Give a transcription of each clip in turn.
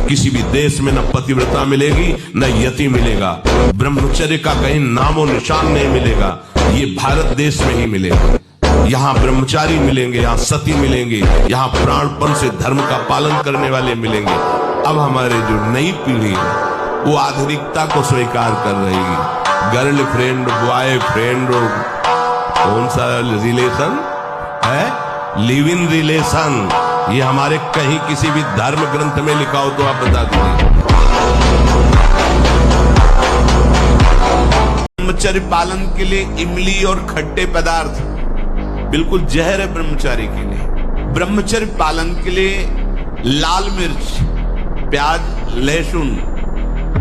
किसी भी देश में न पतिव्रता मिलेगी न यति मिलेगा, ब्रह्मचर्य का कहीं नामो निशान नहीं मिलेगा। ये भारत देश में ही मिलेगा। यहाँ ब्रह्मचारी मिलेंगे, यहाँ सती मिलेंगे, यहाँ प्राणपण से धर्म का पालन करने वाले मिलेंगे। अब हमारे जो नई पीढ़ी है वो आधुनिकता को स्वीकार कर रही है। गर्लफ्रेंड, बॉयफ्रेंड, कौन सा रिलेशन है, लिव इन रिलेशन, ये हमारे कहीं किसी भी धर्म ग्रंथ में लिखा हो तो आप बता दीजिए। ब्रह्मचर्य पालन के लिए इमली और खट्टे पदार्थ बिल्कुल जहर है ब्रह्मचारी के लिए। ब्रह्मचर्य पालन के लिए लाल मिर्च, प्याज, लहसुन,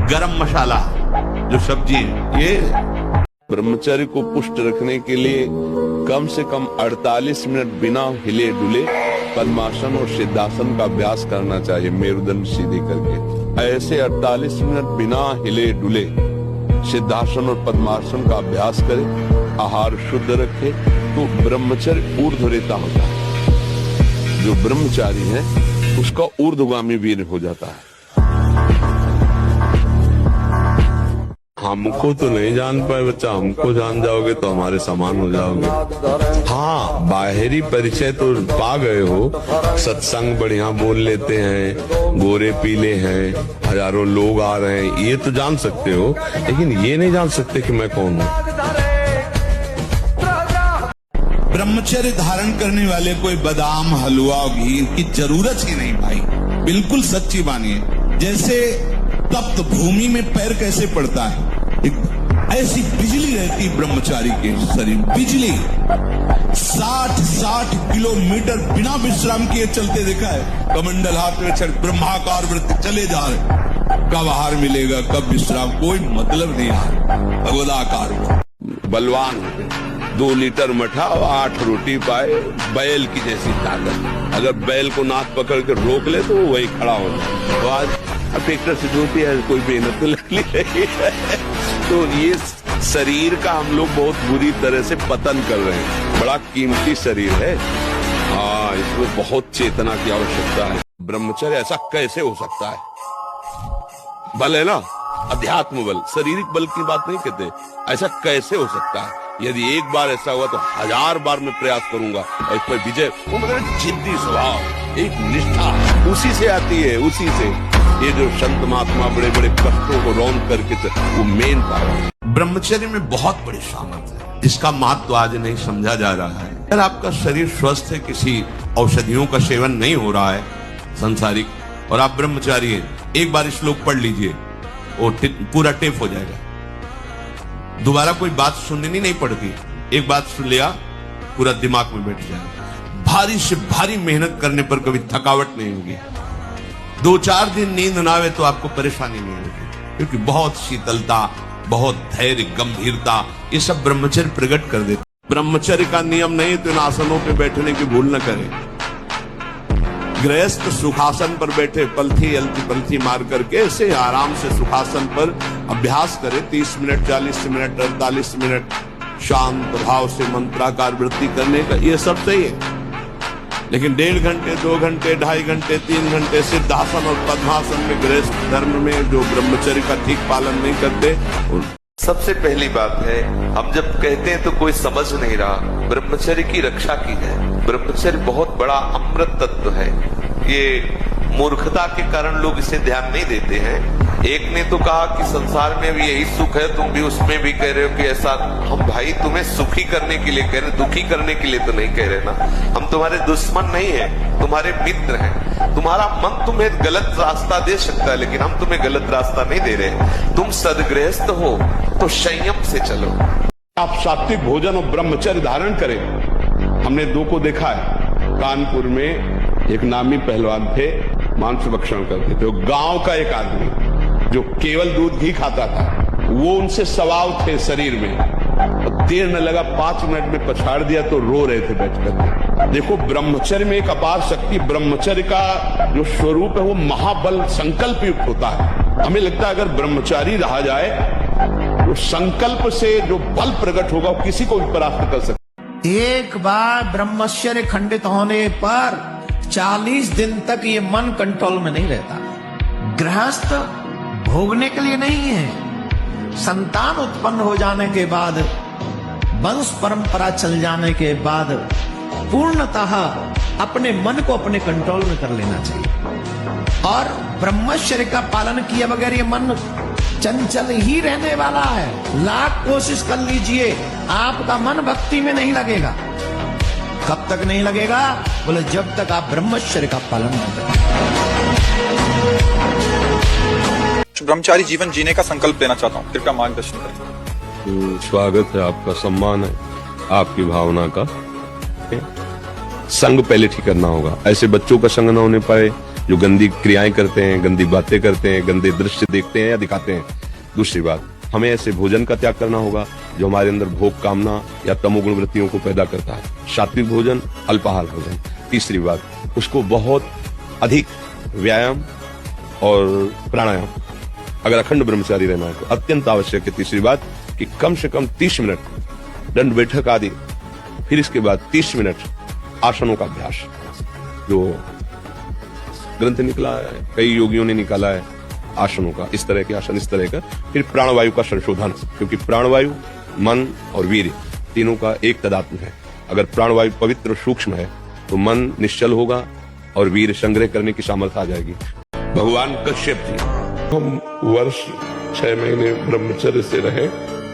गरम मसाला, जो सब्जी, ये ब्रह्मचर्य को पुष्ट रखने के लिए कम से कम 48 मिनट बिना हिले डुले पद्मासन और सिद्धासन का अभ्यास करना चाहिए, मेरुदंड सीधे करके। ऐसे 48 मिनट बिना हिले डुले सिद्धासन और पद्मासन का अभ्यास करे, आहार शुद्ध रखे, तो ब्रह्मचर्य ऊर्ध्वरेता होता है। जो ब्रह्मचारी है उसका ऊर्ध्वगामी वीर हो जाता है। हमको तो नहीं जान पाए बच्चा, हमको जान जाओगे तो हमारे समान हो जाओगे। हाँ, बाहरी परिचय तो पा गए हो, सत्संग बढ़िया बोल लेते हैं, गोरे पीले हैं, हजारों लोग आ रहे हैं, ये तो जान सकते हो, लेकिन ये नहीं जान सकते कि मैं कौन हूँ। ब्रह्मचर्य धारण करने वाले कोई बादाम, हलवा और घी की जरूरत ही नहीं भाई, बिल्कुल सच्ची मानिए। जैसे तप्त भूमि में पैर कैसे पड़ता है, ऐसी बिजली रहती ब्रह्मचारी के शरीर, बिजली 60 किलोमीटर बिना विश्राम किए चलते देखा है। कमंडल हाथ में चल, ब्रह्माकार वृत्ति चले जा रहे, कब आहार मिलेगा, कब विश्राम, कोई मतलब नहीं। भगवदाकार बलवान 2 लीटर मठा और 8 रोटी पाए, बैल की जैसी ताकत। अगर बैल को नाक पकड़ के रोक ले तो वही खड़ा हो जाए। तो आज ट्रैक्टर से जोती है, कोई मेहनत तो लगनी नहीं है। तो ये शरीर का हम लोग बहुत बुरी तरह से पतन कर रहे हैं। बड़ा कीमती शरीर है, हाँ, इसमें बहुत चेतना की आवश्यकता है। ब्रह्मचर्य ऐसा कैसे हो सकता है? बल है ना, अध्यात्म बल, शारीरिक बल की बात नहीं कहते। ऐसा कैसे हो सकता है? यदि एक बार ऐसा हुआ तो 1000 बार मैं प्रयास करूंगा और इस पर विजय। वो मतलब जिद्दी स्वभाव, एक निष्ठा उसी से आती है, उसी से। ये जो संत महात्मा बड़े बड़े कष्टों को रौंद करके, वो मेन पावर। ब्रह्मचर्य में बहुत बड़ी सामर्थ्य है, इसका महत्व तो आज नहीं समझा जा रहा है। अगर आपका शरीर स्वस्थ है, किसी औषधियों का सेवन नहीं हो रहा है संसारिक, और आप ब्रह्मचारी हैं, एक बार श्लोक पढ़ लीजिए, वो पूरा टेप हो जाएगा। दोबारा कोई बात सुननी नहीं पड़ती, एक बात सुन लिया पूरा दिमाग में बैठ जाएगा। भारी से भारी मेहनत करने पर कभी थकावट नहीं होगी। 2-4 दिन नींद ना आवे तो आपको परेशानी नहीं होगी, क्योंकि बहुत शीतलता, बहुत धैर्य, गंभीरता, ये सब ब्रह्मचर्य प्रकट कर देते। ब्रह्मचर्य का नियम नहीं तो इन आसनों पे बैठने की भूल न करें। गृहस्थ सुखासन पर बैठे, पलथी अलती पलथी मार करके ऐसे आराम से सुखासन पर अभ्यास करे। 30 मिनट, 40 मिनट, 48 मिनट शांत भाव से मंत्राकार वृत्ति करने का, ये सब सही है। लेकिन 1.5 घंटे, 2 घंटे, 2.5 घंटे, 3 घंटे सिद्धासन और पद्मासन में, गृहस्थ धर्म में जो ब्रह्मचर्य का ठीक पालन नहीं करते। सबसे पहली बात है, हम जब कहते हैं तो कोई समझ नहीं रहा, ब्रह्मचर्य की रक्षा की है। ब्रह्मचर्य बहुत बड़ा अमृत तत्व है। ये मूर्खता के कारण लोग इसे ध्यान नहीं देते हैं। एक ने तो कहा कि संसार में भी यही सुख है, तुम भी उसमें भी कह रहे हो कि ऐसा। हम भाई तुम्हें सुखी करने के लिए कह रहे, दुखी करने के लिए तो नहीं कह रहे ना। हम तुम्हारे दुश्मन नहीं है, तुम्हारे मित्र हैं। तुम्हारा मन तुम्हें गलत रास्ता दे सकता है, लेकिन हम तुम्हें गलत रास्ता नहीं दे रहे। तुम सदगृहस्थ हो तो संयम से चलो। आप सात्विक भोजन और ब्रह्मचर्य धारण करें। हमने 2 को देखा है। कानपुर में एक नामी पहलवान थे, मांस भक्षण करते थे। गांव का एक आदमी जो केवल दूध घी खाता था, वो उनसे सवाल थे शरीर में, देर न लगा 5 मिनट में पछाड़ दिया तो रो रहे थे बैठकर। देखो, ब्रह्मचर्य में एक अपार शक्ति, ब्रह्मचर्य का जो स्वरूप है वो महाबल संकल्प युक्त होता है। हमें लगता है अगर ब्रह्मचारी रहा जाए तो संकल्प से जो बल प्रकट होगा वो किसी को भी परास्त कर सकता। एक बार ब्रह्मचर्य खंडित होने पर 40 दिन तक ये मन कंट्रोल में नहीं रहता। गृहस्थ भोगने के लिए नहीं है, संतान उत्पन्न हो जाने के बाद, वंश परंपरा चल जाने के बाद पूर्णतः अपने मन को अपने कंट्रोल में कर लेना चाहिए। और ब्रह्मचर्य का पालन किए बगैर ये मन चंचल ही रहने वाला है। लाख कोशिश कर लीजिए, आपका मन भक्ति में नहीं लगेगा। कब तक नहीं लगेगा? बोले जब तक आप ब्रह्मचर्य का पालन नहीं करें। ब्रह्मचारी जीवन जीने का संकल्प लेना चाहता हूँ, कृपया मार्गदर्शन करें। स्वागत है आपका, सम्मान है आपकी भावना का। संग पहले ठीक करना होगा। ऐसे बच्चों का संग न होने पाए जो गंदी क्रियाएं करते हैं, गंदी बातें करते हैं, गंदे दृश्य देखते हैं या दिखाते हैं। दूसरी बात, हमें ऐसे भोजन का त्याग करना होगा जो हमारे अंदर भोग कामना या तमोगुण वृत्तियों को पैदा करता है। सात्विक भोजन, अल्पाहार भोजन। तीसरी बात, उसको बहुत अधिक व्यायाम और प्राणायाम, अगर अखंड ब्रह्मचारी रहना है तो अत्यंत आवश्यक है। तीसरी बात कि कम से कम 30 मिनट दंड बैठक आदि, फिर इसके बाद 30 मिनट आसनों का अभ्यास, जो ग्रंथ निकला है, कई योगियों ने निकाला है आसनों का, इस तरह के आसन, इस तरह का। फिर प्राणवायु का संशोधन, क्योंकि प्राणवायु, मन और वीर्य तीनों का एक तदात्म है। अगर प्राणवायु पवित्र सूक्ष्म है तो मन निश्चल होगा और वीर्य संग्रह करने की सामर्थ्य आ जाएगी। भगवान कश्यप जी, हम वर्ष 6 महीने ब्रह्मचर्य से रहे,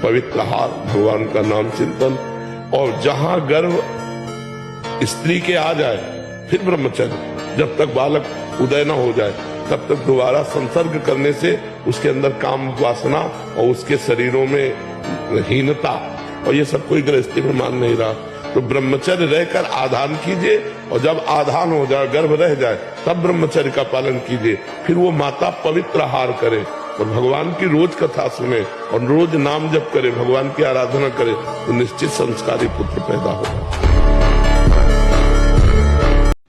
पवित्र आहार, भगवान का नाम चिंतन, और जहां गर्भ स्त्री के आ जाए फिर ब्रह्मचर्य, जब तक बालक उदय न हो जाए तब तक दोबारा संसर्ग करने से उसके अंदर काम वासना और उसके शरीरों में हीनता, और ये सब कोई गृहस्थी में मान नहीं रहा। तो ब्रह्मचर्य रहकर आधान कीजिए, और जब आधान हो जाए, गर्भ रह जाए, तब ब्रह्मचर्य का पालन कीजिए। फिर वो माता पवित्र आहार करे और भगवान की रोज कथा सुने और रोज नाम जप करे, भगवान की आराधना करे, तो निश्चित संस्कारी पुत्र पैदा होगा।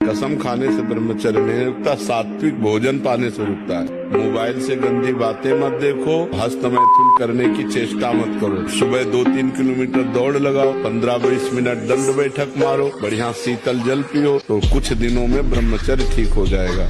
कसम खाने से ब्रह्मचर्य नहीं रुकता, सात्विक भोजन पाने से रुकता है। मोबाइल से गंदी बातें मत देखो, हस्त मैथुन करने की चेष्टा मत करो। सुबह 2-3 किलोमीटर दौड़ लगाओ, 15-20 मिनट दंड बैठक मारो, बढ़िया शीतल जल पियो, तो कुछ दिनों में ब्रह्मचर्य ठीक हो जाएगा।